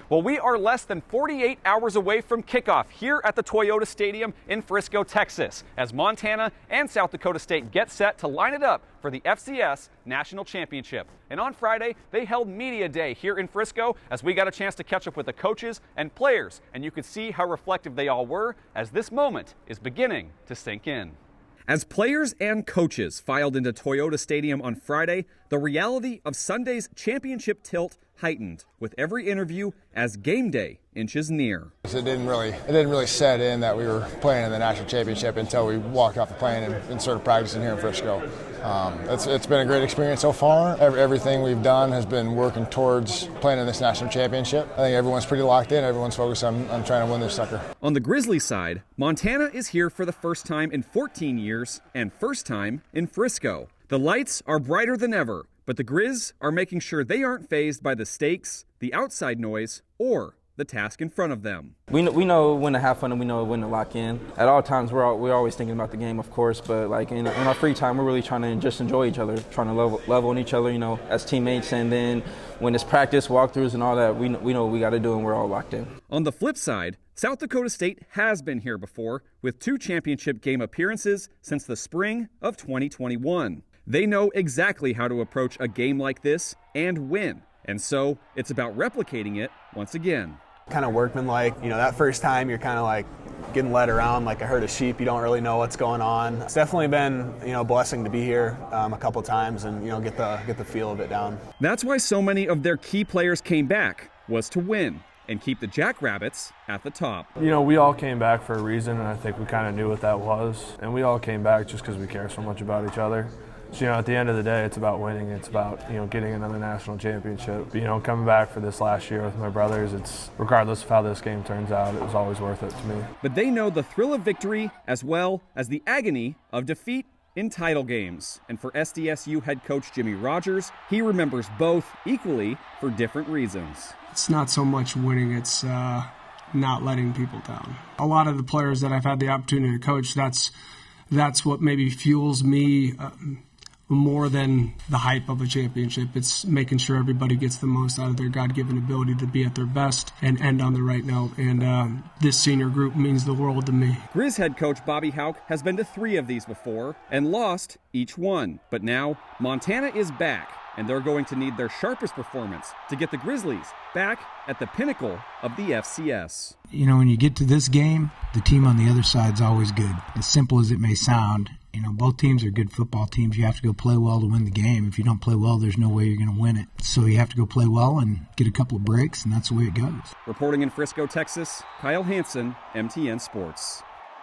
Well, we are less than 48 hours away from kickoff here at the Toyota Stadium in Frisco, Texas, as Montana and South Dakota State get set to line it up for the FCS National Championship. And on Friday, they held Media Day here in Frisco as we got a chance to catch up with the coaches and players, and you could see how reflective they all were as this moment is beginning to sink in. As players and coaches filed into Toyota Stadium on Friday, the reality of Sunday's championship tilt heightened with every interview as game day inches near. It didn't really set in that we were playing in the national championship until we walked off the plane and started practicing here in Frisco. It's been a great experience so far. Everything we've done has been working towards playing in this national championship. I think everyone's pretty locked in. Everyone's focused on trying to win this sucker. On the Grizzlies side, Montana is here for the first time in 14 years and first time in Frisco. The lights are brighter than ever, but the Grizz are making sure they aren't fazed by the stakes, the outside noise, or the task in front of them. We know when to have fun and we know when to lock in. At all times, we're always thinking about the game, of course, but like in our free time, we're really trying to just enjoy each other, trying to love on each other, as teammates. And then when it's practice, walkthroughs, and all that, we know what we got to do, and we're all locked in. On the flip side, South Dakota State has been here before with 2 championship game appearances since the spring of 2021. They know exactly how to approach a game like this and win, and so it's about replicating it once again. Kind of workmanlike. That first time you're kind of like getting led around like a herd of sheep. You don't really know what's going on. It's definitely been, a blessing to be here a couple times and, get the feel of it down. That's why so many of their key players came back, was to win and keep the Jackrabbits at the top. We all came back for a reason, and I think we kind of knew what that was. And we all came back just because we care so much about each other. So, at the end of the day, it's about winning. It's about, getting another national championship. Coming back for this last year with my brothers, it's regardless of how this game turns out, it was always worth it to me. But they know the thrill of victory as well as the agony of defeat in title games. And for SDSU head coach Jimmy Rogers, he remembers both equally for different reasons. It's not so much winning, it's not letting people down. A lot of the players that I've had the opportunity to coach, that's what maybe fuels me more than the hype of a championship. It's making sure everybody gets the most out of their God-given ability to be at their best and end on the right note. And this senior group means the world to me. Grizz head coach Bobby Houck has been to 3 of these before and lost each one. But now Montana is back, and they're going to need their sharpest performance to get the Grizzlies back at the pinnacle of the FCS. When you get to this game, the team on the other side's always good. As simple as it may sound, both teams are good football teams. You have to go play well to win the game. If you don't play well, there's no way you're going to win it. So you have to go play well and get a couple of breaks, and that's the way it goes. Reporting in Frisco, Texas, Kyle Hansen, MTN Sports.